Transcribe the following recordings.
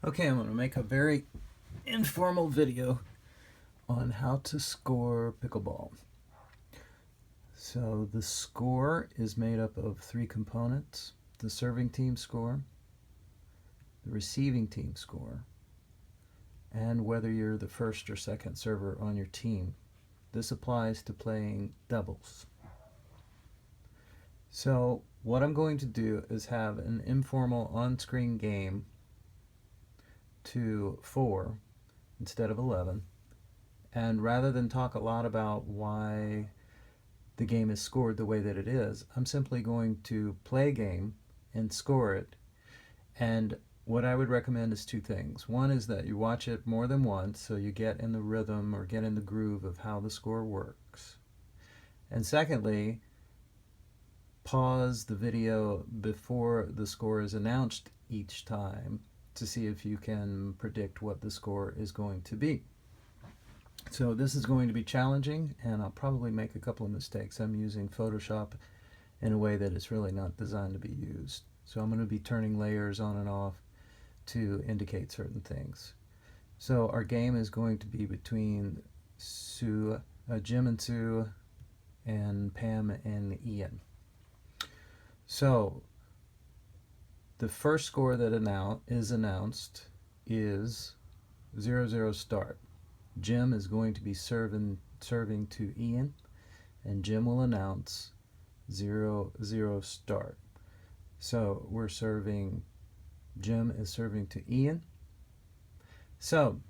Okay, I'm going to make a very informal video on how to score pickleball. So the score is made up of three components: the serving team score, the receiving team score, and whether you're the first or second server on your team. This applies to playing doubles. So what I'm going to do is have an informal on-screen game to 4 instead of 11. And rather than talk a lot about why the game is scored the way that it is, I'm simply going to play a game and score it. And what I would recommend is two things. One is that you watch it more than once so you get in the rhythm or get in the groove of how the score works. And secondly, pause the video before the score is announced each time to see if you can predict what the score is going to be. So this is going to be challenging, and I'll probably make a couple of mistakes. I'm using Photoshop in a way that is really not designed to be used. So I'm going to be turning layers on and off to indicate certain things. So our game is going to be between Jim and Sue and Pam and Ian. So the first score that is announced is 0-0 start. Jim is going to be serving to Ian, and Jim will announce 0-0 start. So Jim is serving to Ian. So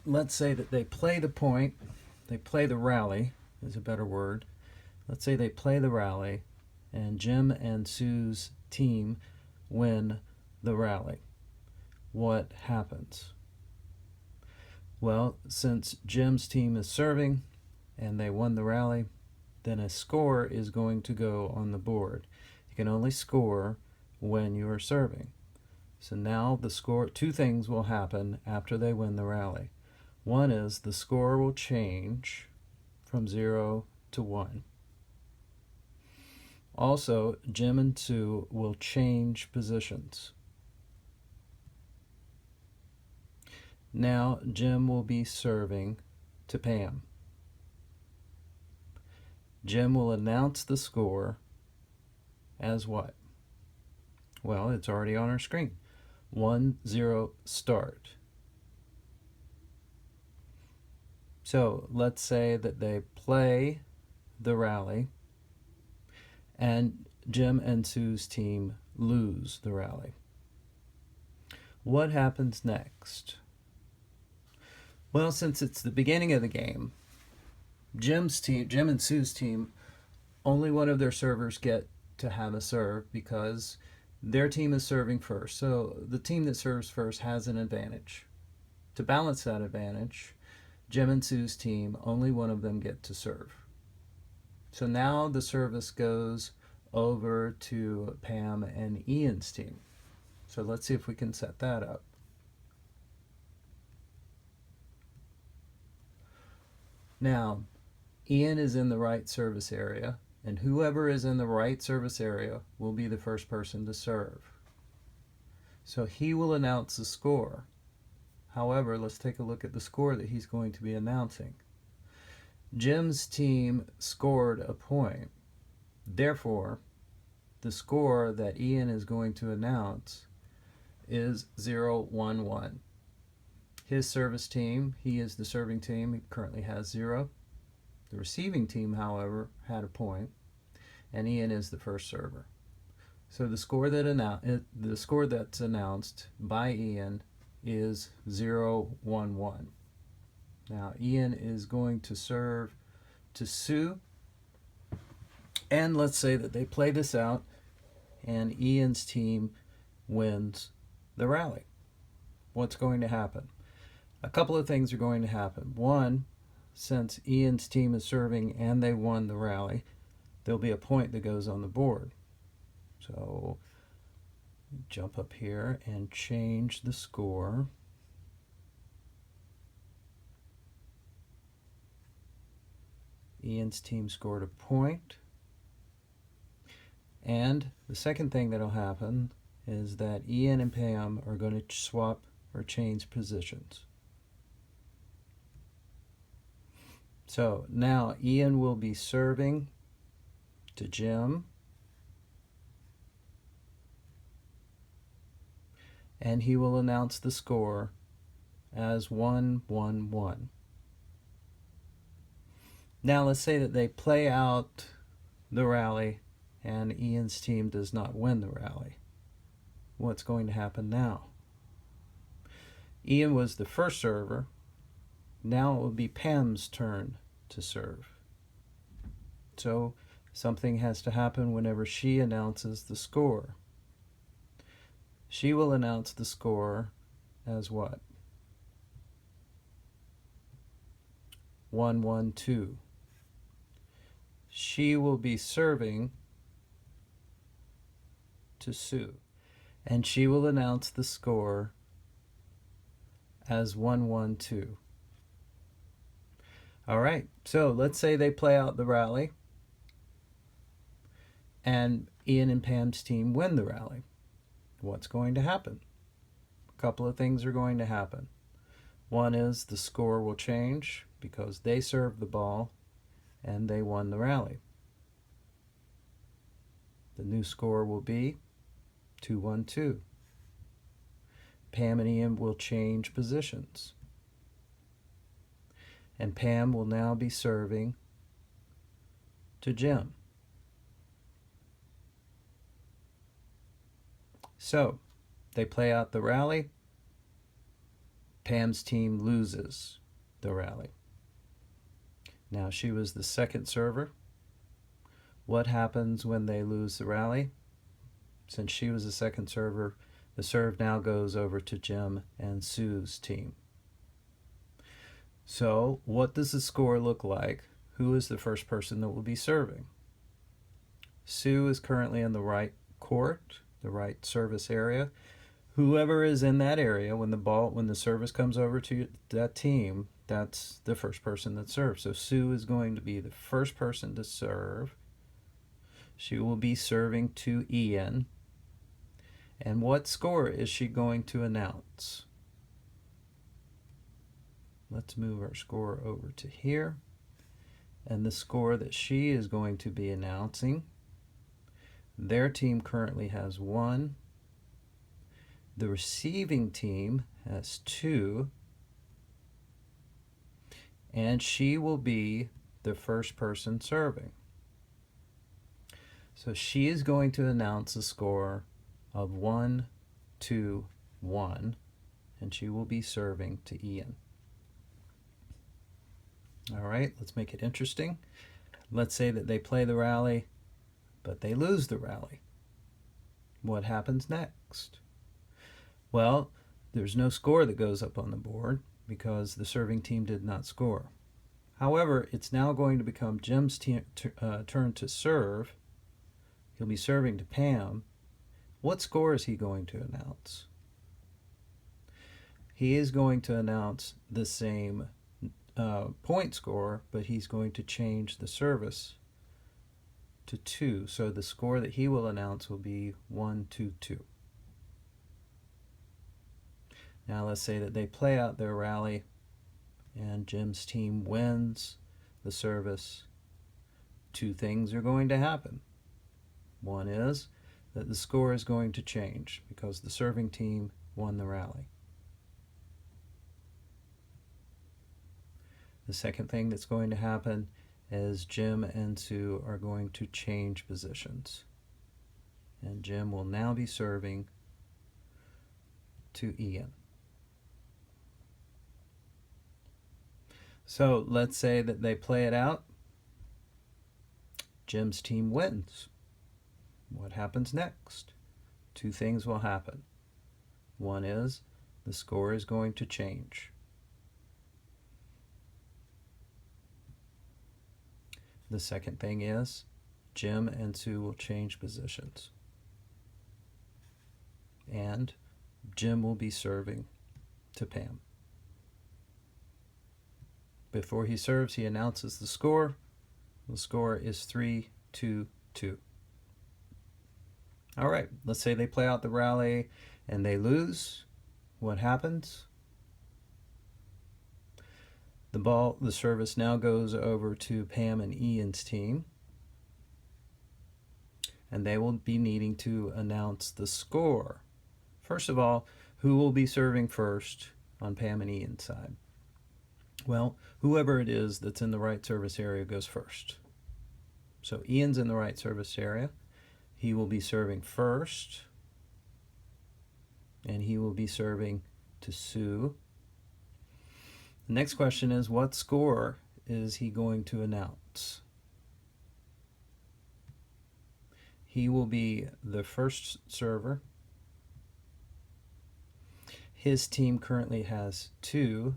let's say that they play the point, they play the rally, is a better word. Let's say they play the rally, and Jim and Sue's team win the rally. What happens? Well, since Jim's team is serving and they won the rally, then a score is going to go on the board. You can only score when you are serving. So now two things will happen after they win the rally. One is the score will change from 0 to 1. Also, Jim and Sue will change positions. Now Jim will be serving to Pam. Jim will announce the score as what? Well, it's already on our screen. 1-0 start. So let's say that they play the rally and Jim and Sue's team lose the rally. What happens next? Well, since it's the beginning of the game, Jim and Sue's team, only one of their servers get to have a serve because their team is serving first. So the team that serves first has an advantage. To balance that advantage, Jim and Sue's team, only one of them get to serve. So now the service goes over to Pam and Ian's team. So let's see if we can set that up. Now, Ian is in the right service area, and whoever is in the right service area will be the first person to serve. So he will announce the score. However, let's take a look at the score that he's going to be announcing. Jim's team scored a point. Therefore, the score that Ian is going to announce is 0-1-1. His service team, he is the serving team, he currently has 0. The receiving team, however, had a point, and Ian is the first server. So the score that's announced by Ian is 0-1-1. Now Ian is going to serve to Sue, and let's say that they play this out and Ian's team wins the rally. What's going to happen? A couple of things are going to happen. One, since Ian's team is serving and they won the rally, there'll be a point that goes on the board. So jump up here and change the score. Ian's team scored a point. And the second thing that'll happen is that Ian and Pam are going to swap or change positions. So now Ian will be serving to Jim, and he will announce the score as 1-1-1. Now let's say that they play out the rally and Ian's team does not win the rally. What's going to happen now? Ian was the first server. Now it will be Pam's turn to serve. So something has to happen whenever she announces the score. She will announce the score as what? 1-1-2. She will be serving to Sue, and she will announce the score as 1-1-2. All right, so let's say they play out the rally and Ian and Pam's team win the rally. What's going to happen? A couple of things are going to happen. One is the score will change because they served the ball and they won the rally. The new score will be 2-1-2. Pam and Ian will change positions. And Pam will now be serving to Jim. So, they play out the rally. Pam's team loses the rally. Now, she was the second server. What happens when they lose the rally? Since she was the second server, the serve now goes over to Jim and Sue's team. So, what does the score look like? Who is the first person that will be serving? Sue is currently in the right court, the right service area. Whoever is in that area when the service comes over to that team, that's the first person that serves. So Sue is going to be the first person to serve. She will be serving to Ian. And what score is she going to announce? Let's move our score over to here. And the score that she is going to be announcing, their team currently has 1. The receiving team has 2. And she will be the first person serving. So she is going to announce a score of 1-2-1, and she will be serving to Ian. All right, let's make it interesting. Let's say that they play the rally, but they lose the rally. What happens next? Well, there's no score that goes up on the board because the serving team did not score. However, it's now going to become Jim's turn to serve. He'll be serving to Pam. What score is he going to announce? He is going to announce the same point score, but he's going to change the service to 2. So the score that he will announce will be 1-2-2. Now let's say that they play out their rally and Jim's team wins the service. 2 things are going to happen. One is that the score is going to change because the serving team won the rally. The second thing that's going to happen is Jim and Sue are going to change positions. And Jim will now be serving to Ian. So let's say that they play it out. Jim's team wins. What happens next? 2 things will happen. One is the score is going to change. The second thing is Jim and Sue will change positions. And Jim will be serving to Pam. Before he serves, he announces the score. The score is 3-2-2. All right, let's say they play out the rally and they lose. What happens? The service now goes over to Pam and Ian's team, and they will be needing to announce the score. First of all, who will be serving first on Pam and Ian's side? Well, whoever it is that's in the right service area goes first. So Ian's in the right service area. He will be serving first, and he will be serving to Sue. The next question is, what score is he going to announce? He will be the first server. His team currently has 2,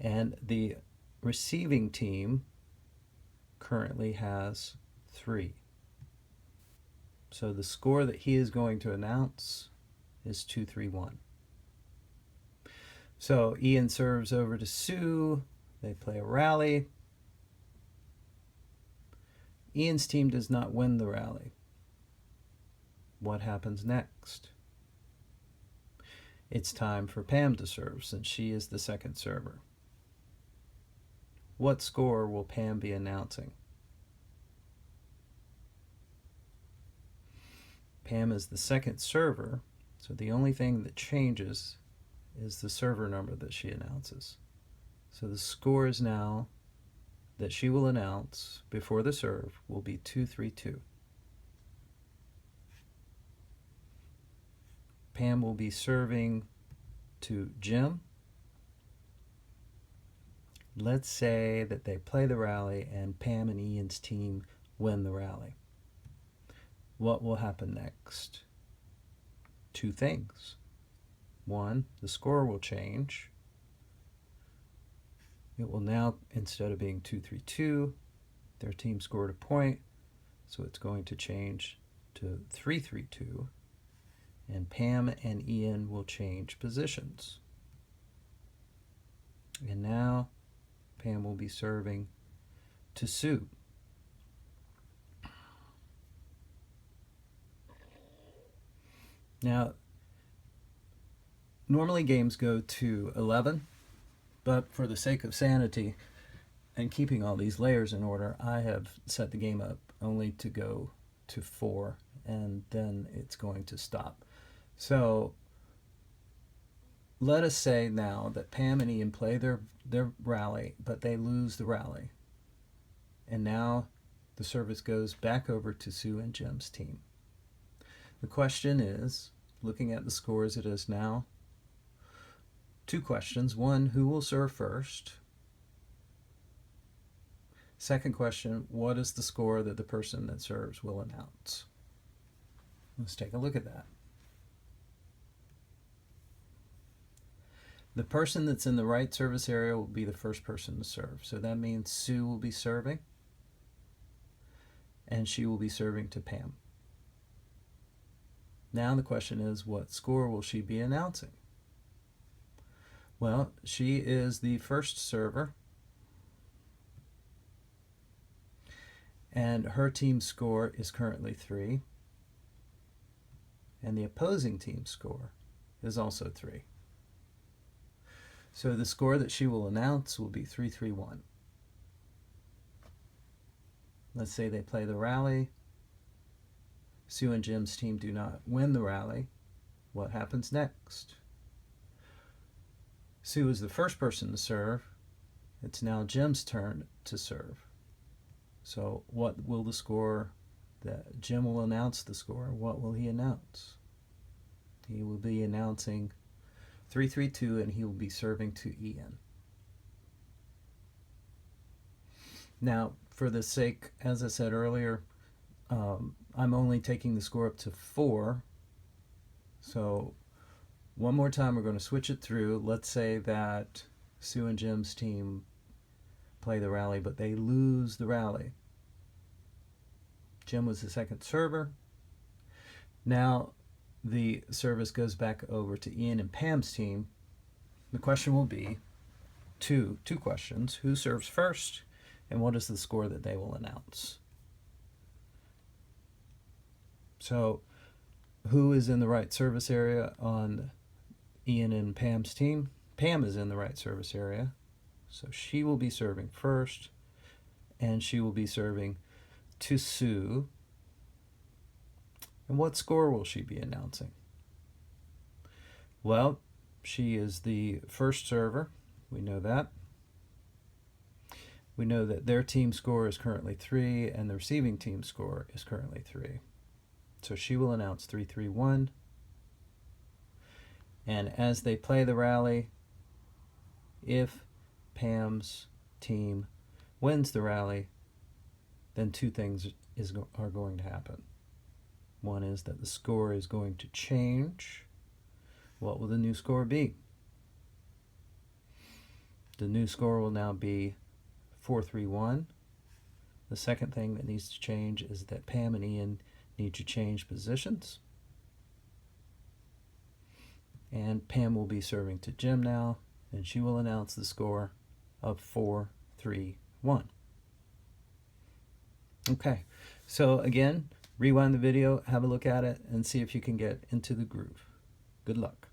and the receiving team currently has 3. So the score that he is going to announce is 2-3-1. So Ian serves over to Sue. They play a rally. Ian's team does not win the rally. What happens next? It's time for Pam to serve, since she is the second server. What score will Pam be announcing? Pam is the second server, so the only thing that changes is the server number that she announces. So the score is now that she will announce before the serve will be 2-3-2. Pam will be serving to Jim. Let's say that they play the rally and Pam and Ian's team win the rally. What will happen next? 2 things. 1, the score will change. It will now, instead of being 2-3-2, their team scored a point, so it's going to change to 3-3-2, and Pam and Ian will change positions. And now Pam will be serving to Sue. Now, normally games go to 11, but for the sake of sanity and keeping all these layers in order, I have set the game up only to go to 4, and then it's going to stop. So let us say now that Pam and Ian play their rally, but they lose the rally. And now the service goes back over to Sue and Jim's team. The question is, looking at the score as it is now, 2 questions. 1, who will serve first? Second question, what is the score that the person that serves will announce? Let's take a look at that. The person that's in the right service area will be the first person to serve. So that means Sue will be serving, and she will be serving to Pam. Now the question is, what score will she be announcing? Well, she is the first server, and her team's score is currently 3, and the opposing team's score is also 3. So the score that she will announce will be 3-3-1. Let's say they play the rally. Sue and Jim's team do not win the rally. What happens next? Sue is the first person to serve. It's now Jim's turn to serve. So what will the score that Jim will announce the score? What will he announce? He will be announcing 3-3-2, and he will be serving to Ian. Now, for the sake, as I said earlier, I'm only taking the score up to 4. So one more time, we're going to switch it through. Let's say that Sue and Jim's team play the rally, but they lose the rally. Jim was the second server. Now the service goes back over to Ian and Pam's team. The question will be two questions. Who serves first, and what is the score that they will announce? So who is in the right service area on Ian and Pam's team? Pam is in the right service area, so she will be serving first, and she will be serving to Sue. And what score will she be announcing? Well, she is the first server. We know that. We know that their team score is currently 3 and the receiving team score is currently 3. So she will announce 3-3-1. And as they play the rally, if Pam's team wins the rally, then two things are going to happen. One is that the score is going to change. What will the new score be? The new score will now be 4-3-1. The second thing that needs to change is that Pam and Ian need to change positions. And Pam will be serving to Jim now, and she will announce the score of 4-3-1. Okay, so again, rewind the video, have a look at it, and see if you can get into the groove. Good luck.